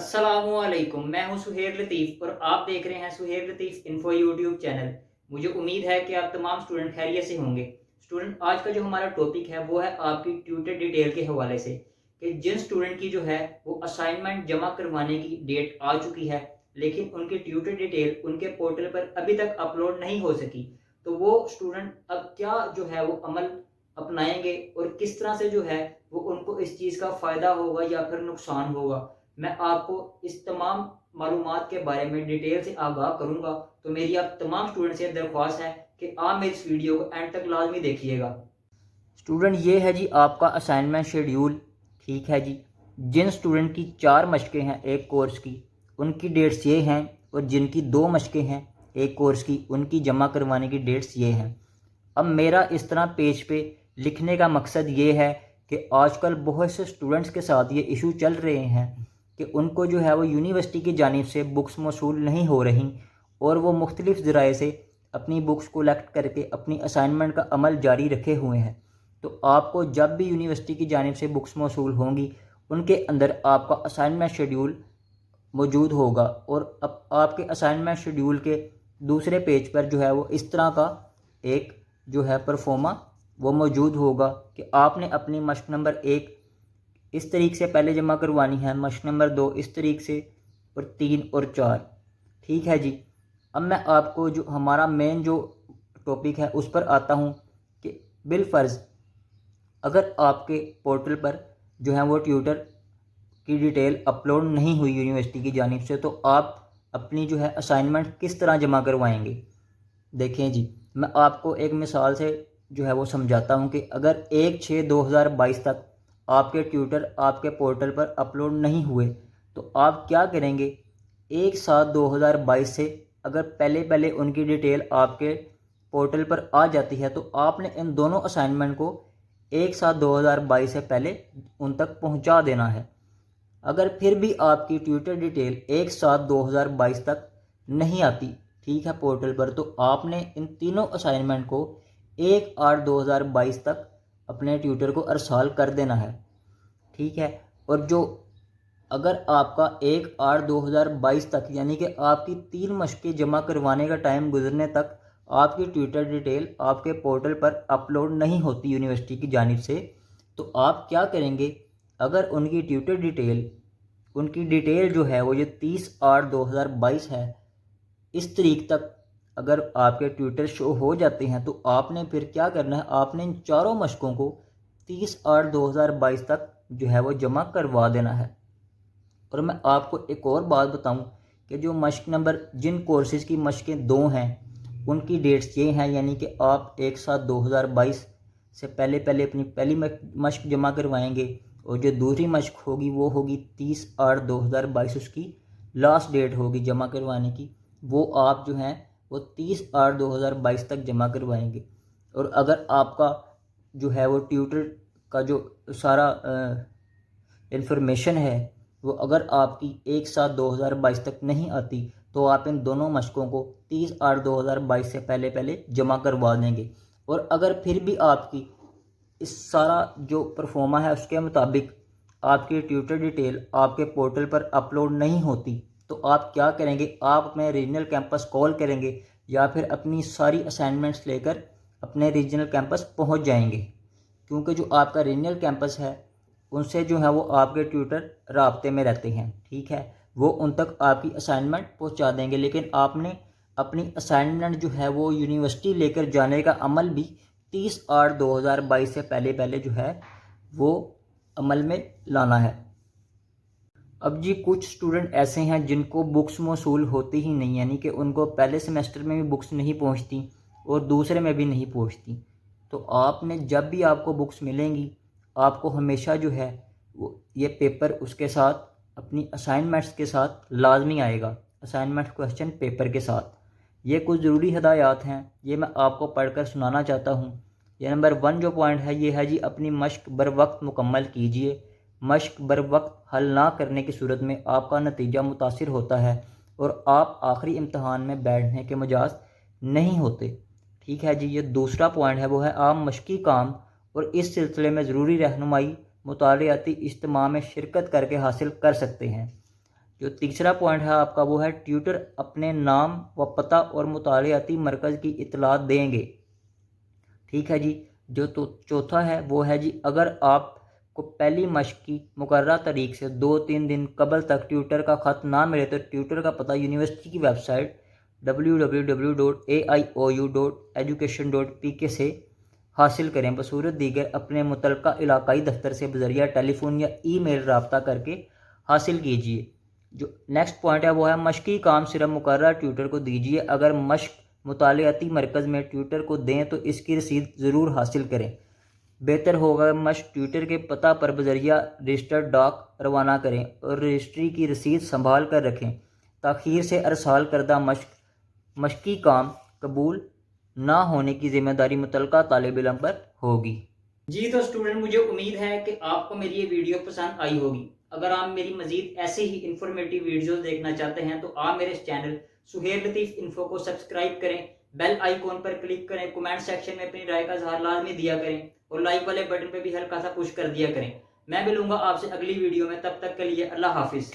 अस्सलामु अलैकुम। मैं हूं सुहेर लतीफ़ और आप देख रहे हैं सुहेर लतीफ़ इन्फो यूट्यूब चैनल। मुझे उम्मीद है कि आप तमाम स्टूडेंट खैरियत से होंगे। स्टूडेंट, आज का जो हमारा टॉपिक है वो है आपकी ट्यूटर डिटेल के हवाले से, कि जिन स्टूडेंट की जो है वो असाइनमेंट जमा करवाने की डेट आ चुकी है लेकिन उनकी ट्यूटर डिटेल उनके पोर्टल पर अभी तक अपलोड नहीं हो सकी, तो वो स्टूडेंट अब क्या जो है वो अमल अपनाएंगे और किस तरह से जो है वो उनको इस चीज़ का फ़ायदा होगा या फिर नुकसान होगा। मैं आपको इस तमाम मालूमात के बारे में डिटेल से आगाह करूंगा, तो मेरी आप तमाम स्टूडेंट से दरख्वास्त है कि आप मेरी इस वीडियो को एंड तक लाजमी देखिएगा। स्टूडेंट, ये है जी आपका असाइनमेंट शेड्यूल। ठीक है जी। जिन स्टूडेंट की 4 मशक़ें हैं एक कोर्स की, उनकी डेट्स ये हैं, और जिनकी 2 मशक़ें हैं एक कोर्स की, उनकी जमा करवाने की डेट्स ये हैं। अब मेरा इस तरह पेज पे लिखने का मकसद ये है कि आजकल बहुत से स्टूडेंट्स के साथ ये इशू चल रहे हैं कि उनको जो है वो यूनिवर्सिटी की जानिब से बुक्स मौसूल नहीं हो रही, और वो मुख्तलिफ़ ज़राए से अपनी बुक्स कलेक्ट करके अपनी असाइनमेंट का अमल जारी रखे हुए हैं। तो आपको जब भी यूनिवर्सिटी की जानिब से बुक्स मौसूल होंगी, उनके अंदर आपका असाइनमेंट शेड्यूल मौजूद होगा, और अब आपके असाइनमेंट शेड्यूल के दूसरे पेज पर जो है वो इस तरह का एक जो है परफॉर्मा वो मौजूद होगा कि आपने अपनी मशक नंबर 1 इस तरीके से पहले जमा करवानी है, मशक नंबर 2 इस तरीके से, और 3 और 4। ठीक है जी। अब मैं आपको जो हमारा मेन जो टॉपिक है उस पर आता हूँ कि बिलफ़र्ज़ अगर आपके पोर्टल पर जो है वो ट्यूटर की डिटेल अपलोड नहीं हुई यूनिवर्सिटी की जानिब से, तो आप अपनी जो है असाइनमेंट किस तरह जमा करवाएंगे। देखें जी, मैं आपको एक मिसाल से जो है वो समझाता हूँ कि अगर 1/6/2022 तक आपके ट्यूटर आपके पोर्टल पर अपलोड नहीं हुए, तो आप क्या करेंगे। 1/7/2022 से अगर पहले पहले उनकी डिटेल आपके पोर्टल पर आ जाती है, तो आपने इन दोनों असाइनमेंट को 1/7/2022 से पहले उन तक पहुंचा देना है। अगर फिर भी आपकी ट्यूटर डिटेल 1/7/2022 तक नहीं आती, ठीक है, पोर्टल पर, तो आपने इन तीनों असाइनमेंट को 1/8/2022 तक अपने ट्यूटर को अरसाल कर देना है। ठीक है। और जो अगर आपका 1/8/2022 तक यानी कि आपकी 3 मशक़ें जमा करवाने का टाइम गुजरने तक आपकी ट्यूटर डिटेल आपके पोर्टल पर अपलोड नहीं होती यूनिवर्सिटी की जानिब से, तो आप क्या करेंगे। अगर उनकी डिटेल जो है वो ये 30/8/2022 है, इस तारीख तक अगर आपके ट्यूटर शो हो जाते हैं, तो आपने फिर क्या करना है, आपने इन चारों मशकों को 30/8/2022 तक जो है वो जमा करवा देना है। और मैं आपको एक और बात बताऊं कि जो मशक नंबर, जिन कोर्सेज़ की मशकें 2 हैं, उनकी डेट्स ये हैं, यानी कि आप 1/7/2022 से पहले पहले अपनी पहली मशक जमा करवाएंगे, और जो दूसरी मशक होगी वो होगी 30/8/2022, उसकी लास्ट डेट होगी जमा करवाने की, वो आप जो हैं वो 30/8/2022 तक जमा करवाएंगे। और अगर आपका जो है वो ट्यूटर का जो सारा इंफॉर्मेशन है वो अगर आपकी 1/7/2022 तक नहीं आती, तो आप इन दोनों मशकों को 30/8/2022 से पहले पहले जमा करवा देंगे। और अगर फिर भी आपकी इस सारा जो परफॉर्मा है उसके मुताबिक आपकी ट्यूटर डिटेल आपके पोर्टल पर अपलोड नहीं होती, तो आप क्या करेंगे। आप अपने रीजनल कैंपस कॉल करेंगे या फिर अपनी सारी असाइनमेंट्स लेकर अपने रीजनल कैंपस पहुंच जाएंगे, क्योंकि जो आपका रीजनल कैंपस है उनसे जो है वो आपके ट्यूटर राब्ते में रहते हैं। ठीक है, वो उन तक आपकी असाइनमेंट पहुंचा देंगे, लेकिन आपने अपनी असाइनमेंट जो है वो यूनिवर्सिटी लेकर जाने का अमल भी 30/8/2022 से पहले पहले जो है वो अमल में लाना है। अब जी कुछ स्टूडेंट ऐसे हैं जिनको बुक्स मौसूल होती ही नहीं, यानी कि उनको पहले सेमेस्टर में भी बुक्स नहीं पहुंचती और दूसरे में भी नहीं पहुंचती। तो आपने जब भी आपको बुक्स मिलेंगी, आपको हमेशा जो है वो ये पेपर उसके साथ अपनी असाइनमेंट्स के साथ लाजमी आएगा, असाइनमेंट क्वेश्चन पेपर के साथ। ये कुछ ज़रूरी हदायत हैं, ये मैं आपको पढ़कर सुनाना चाहता हूँ। ये नंबर 1 जो पॉइंट है ये है जी, अपनी मश्क बर वक्त मुकम्मल कीजिए। मश्क बर वक्त हल ना करने की सूरत में आपका नतीजा मुतासिर होता है और आप आखिरी इम्तहान में बैठने के मजाज नहीं होते। ठीक है जी। ये दूसरा पॉइंट है वो है, आप मशक़ी काम और इस सिलसिले में ज़रूरी रहनुमाई मुतालियाती इज्तिमा में शिरकत करके हासिल कर सकते हैं। جو تیسرا پوائنٹ ہے آپ کا وہ ہے ٹیوٹر اپنے نام و پتہ اور مطالعاتی مرکز کی اطلاعات دیں گے. ٹھیک ہے جی. جو تو چوتھا ہے وہ ہے جی اگر آپ کو پہلی مشق کی مقررہ تاریخ سے 2-3 دن قبل تک ٹیوٹر کا خط نہ ملے تو ٹیوٹر کا پتہ یونیورسٹی کی ویب سائٹ www.aiou.education.pk سے حاصل کریں. بصورت دیگر اپنے متعلقہ علاقائی دفتر سے بذریعہ ٹیلی فون یا ای میل رابطہ کر کے حاصل کیجیے. جو نیکسٹ پوائنٹ ہے وہ ہے مشقی کام صرف مقررہ ٹیوٹر کو دیجیے. اگر مشق مطالعاتی مرکز میں ٹیوٹر کو دیں تو اس کی رسید ضرور حاصل کریں. بہتر ہوگا مشق ٹیوٹر کے پتہ پر بذریعہ رجسٹرڈ ڈاک روانہ کریں اور رجسٹری کی رسید سنبھال کر رکھیں. تاخیر سے ارسال کردہ مشقی کام قبول نہ ہونے کی ذمہ داری متعلقہ طالب علم پر ہوگی. جی تو اسٹوڈنٹ مجھے امید ہے کہ آپ کو میری یہ ویڈیو پسند آئی ہوگی. اگر آپ میری مزید ایسے ہی انفارمیٹیو ویڈیوز دیکھنا چاہتے ہیں تو آپ میرے اس چینل سہیل لطیف انفو کو سبسکرائب کریں، بیل آئیکن پر کلک کریں، کمنٹ سیکشن میں اپنی رائے کا اظہار لازمی دیا کریں اور لائک والے بٹن پہ بھی ہلکا سا پش کر دیا کریں. میں ملوں گا آپ سے اگلی ویڈیو میں، تب تک کے لیے اللہ حافظ.